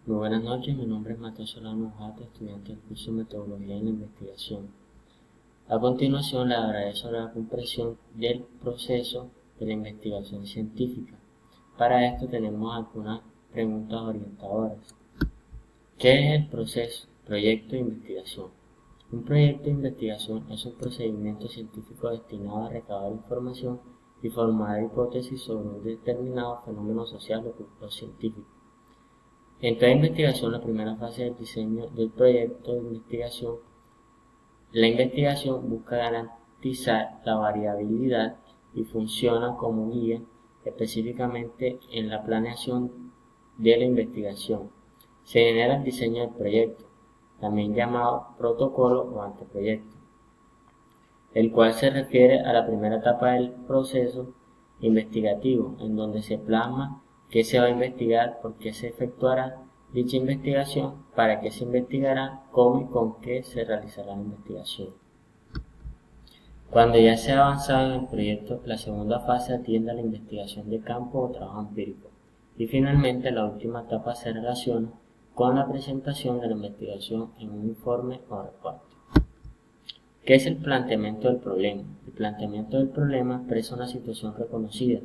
Muy buenas noches, mi nombre es Mateo Solano Ojate, estudiante del curso de Metodología en la Investigación. A continuación le hablaré sobre la comprensión del proceso de la investigación científica. Para esto tenemos algunas preguntas orientadoras. ¿Qué es el proceso? Proyecto de investigación. Un proyecto de investigación es un procedimiento científico destinado a recabar información y formular hipótesis sobre un determinado fenómeno social o científico. En toda investigación, la primera fase del diseño del proyecto de investigación, la investigación busca garantizar la variabilidad y funciona como guía específicamente en la planeación de la investigación. Se genera el diseño del proyecto, también llamado protocolo o anteproyecto, el cual se refiere a la primera etapa del proceso investigativo, en donde se plasma qué se va a investigar, por qué se efectuará dicha investigación, para qué se investigará, cómo y con qué se realizará la investigación. Cuando ya se ha avanzado en el proyecto, la segunda fase atiende a la investigación de campo o trabajo empírico. Y finalmente, la última etapa se relaciona con la presentación de la investigación en un informe o reporte. ¿Qué es el planteamiento del problema? El planteamiento del problema expresa una situación reconocida,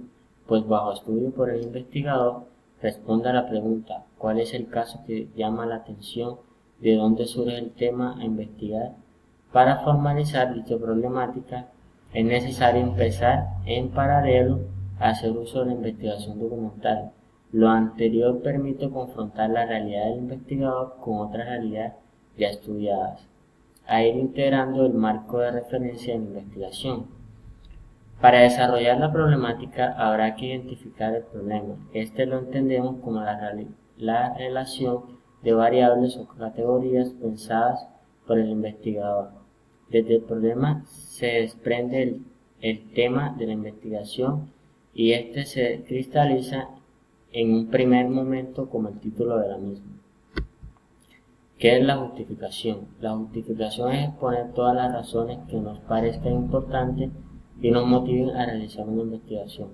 pues bajo estudio por el investigador responde a la pregunta ¿cuál es el caso que llama la atención? ¿De dónde surge el tema a investigar? Para formalizar dicha problemática es necesario empezar en paralelo a hacer uso de la investigación documental. Lo anterior permite confrontar la realidad del investigador con otras realidades ya estudiadas, a ir integrando el marco de referencia de la investigación. Para desarrollar la problemática habrá que identificar el problema. Este lo entendemos como la relación de variables o categorías pensadas por el investigador. Desde el problema se desprende el tema de la investigación y este se cristaliza en un primer momento como el título de la misma. ¿Qué es la justificación? La justificación es exponer todas las razones que nos parezcan importantes y nos motiven a realizar una investigación.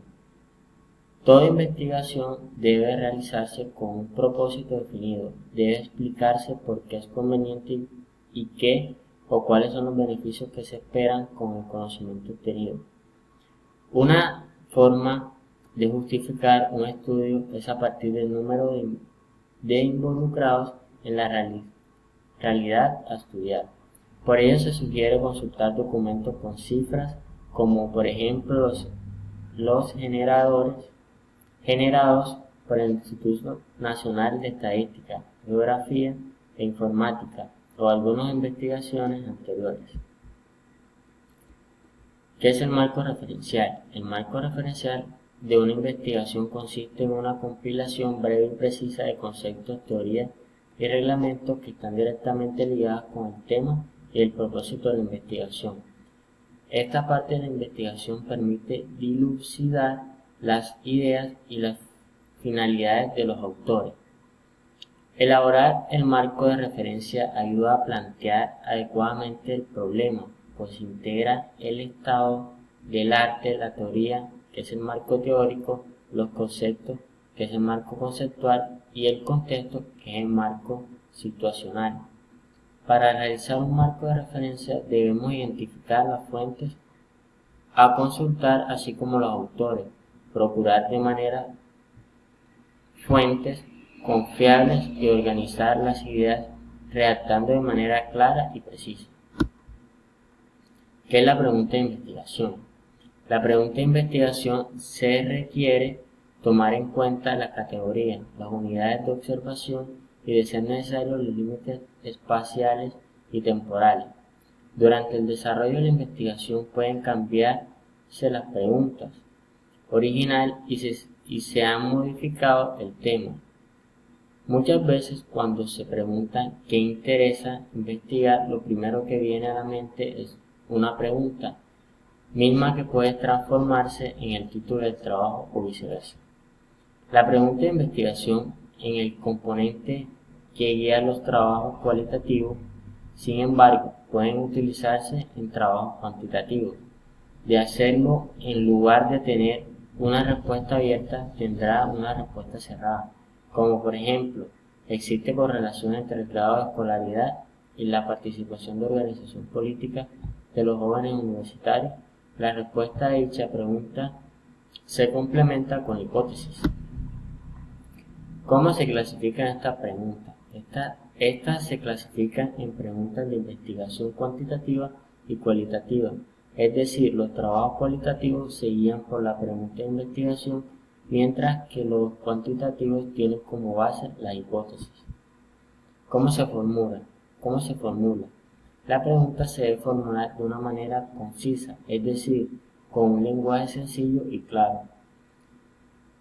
Toda investigación debe realizarse con un propósito definido, debe explicarse por qué es conveniente y qué o cuáles son los beneficios que se esperan con el conocimiento obtenido. Una forma de justificar un estudio es a partir del número de involucrados en la realidad a estudiar. Por ello se sugiere consultar documentos con cifras como por ejemplo los generados por el Instituto Nacional de Estadística, Geografía e Informática o algunas investigaciones anteriores. ¿Qué es el marco referencial? El marco referencial de una investigación consiste en una compilación breve y precisa de conceptos, teorías y reglamentos que están directamente ligados con el tema y el propósito de la investigación. Esta parte de la investigación permite dilucidar las ideas y las finalidades de los autores. Elaborar el marco de referencia ayuda a plantear adecuadamente el problema, pues integra el estado del arte, la teoría, que es el marco teórico, los conceptos, que es el marco conceptual, y el contexto, que es el marco situacional. Para realizar un marco de referencia debemos identificar las fuentes a consultar, así como los autores, procurar de manera fuentes confiables y organizar las ideas redactando de manera clara y precisa. ¿Qué es la pregunta de investigación? La pregunta de investigación se requiere tomar en cuenta la categoría, las unidades de observación y, de ser necesario, los límites espaciales y temporales. Durante el desarrollo de la investigación pueden cambiarse las preguntas original y se ha modificado el tema. Muchas veces cuando se pregunta qué interesa investigar, lo primero que viene a la mente es una pregunta, misma que puede transformarse en el título del trabajo o viceversa. La pregunta de investigación en el componente que guía los trabajos cualitativos, sin embargo, pueden utilizarse en trabajos cuantitativos. De hacerlo, en lugar de tener una respuesta abierta, tendrá una respuesta cerrada, como por ejemplo, ¿Existe correlación entre el grado de escolaridad y la participación de organización política de los jóvenes universitarios? La respuesta a dicha pregunta se complementa con la hipótesis. ¿Cómo se clasifican estas preguntas? Estas se clasifican en preguntas de investigación cuantitativa y cualitativa, es decir, los trabajos cualitativos se guían por la pregunta de investigación, mientras que los cuantitativos tienen como base la hipótesis. ¿Cómo se formula? La pregunta se debe formular de una manera concisa, es decir, con un lenguaje sencillo y claro.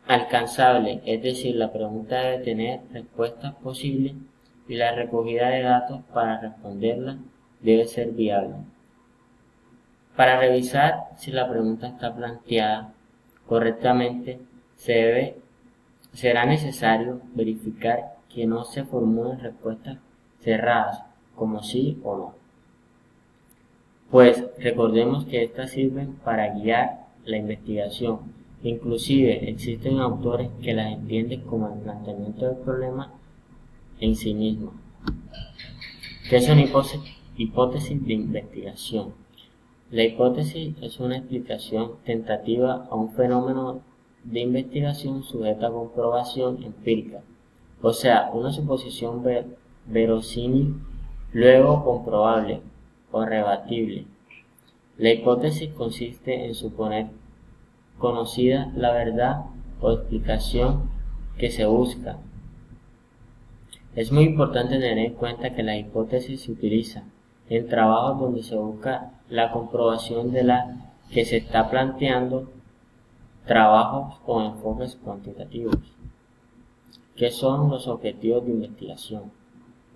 Alcanzable, es decir, la pregunta debe tener respuestas posibles y la recogida de datos para responderla debe ser viable. Para revisar si la pregunta está planteada correctamente, será necesario verificar que no se formulen respuestas cerradas, como sí o no. Pues recordemos que estas sirven para guiar la investigación. Inclusive existen autores que las entienden como el planteamiento del problema en sí mismo. ¿Qué es una hipótesis de investigación? La hipótesis es una explicación tentativa a un fenómeno de investigación sujeta a comprobación empírica, o sea, una suposición verosímil, luego comprobable o rebatible. La hipótesis consiste en suponer conocida la verdad o explicación que se busca. Es muy importante tener en cuenta que la hipótesis se utiliza en trabajos donde se busca la comprobación de la que se está planteando, trabajos con enfoques cuantitativos. ¿Qué son los objetivos de investigación?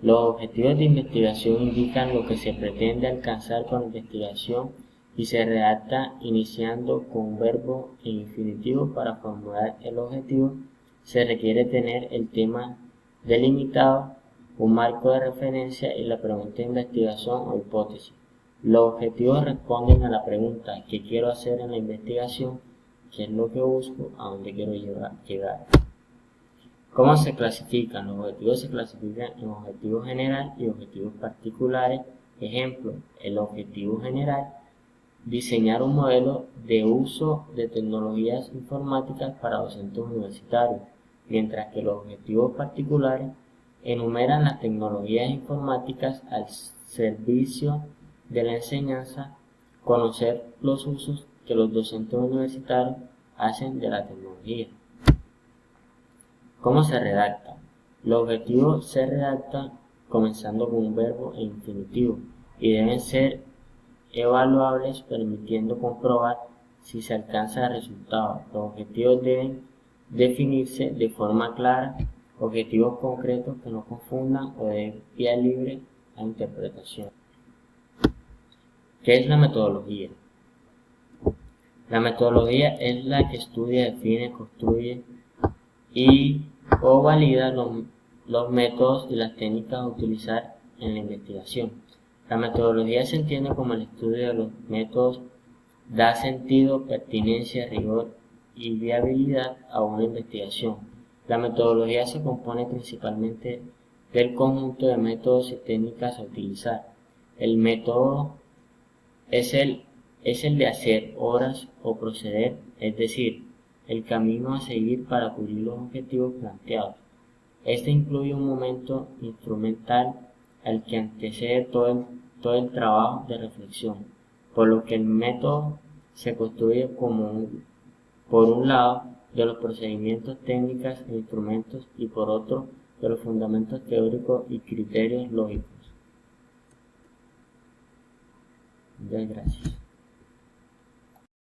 Los objetivos de investigación indican lo que se pretende alcanzar con la investigación y se redacta iniciando con un verbo en infinitivo. Para formular el objetivo se requiere tener el tema delimitado, un marco de referencia y la pregunta de investigación o hipótesis. Los objetivos responden a la pregunta ¿qué quiero hacer en la investigación? ¿Qué es lo que busco? ¿A dónde quiero llegar? ¿Cómo se clasifican? Los objetivos se clasifican en objetivos general y objetivos particulares. Ejemplo, el objetivo general: diseñar un modelo de uso de tecnologías informáticas para docentes universitarios, mientras que los objetivos particulares enumeran las tecnologías informáticas al servicio de la enseñanza, conocer los usos que los docentes universitarios hacen de la tecnología. ¿Cómo se redacta? Los objetivos se redactan comenzando con un verbo en infinitivo y deben ser evaluables, permitiendo comprobar si se alcanza el resultado. Los objetivos deben definirse de forma clara, objetivos concretos que no confundan o den vía libre a interpretación. ¿Qué es la metodología? La metodología es la que estudia, define, construye o valida los métodos y las técnicas a utilizar en la investigación. La metodología se entiende como el estudio de los métodos, da sentido, pertinencia, rigor y viabilidad a una investigación. La metodología se compone principalmente del conjunto de métodos y técnicas a utilizar. El método es el de hacer, obras o proceder, es decir, el camino a seguir para cubrir los objetivos planteados. Este incluye un momento instrumental al que antecede todo el trabajo de reflexión, por lo que el método se construye por un lado, de los procedimientos, técnicas e instrumentos y por otro, de los fundamentos teóricos y criterios lógicos. Muchas gracias.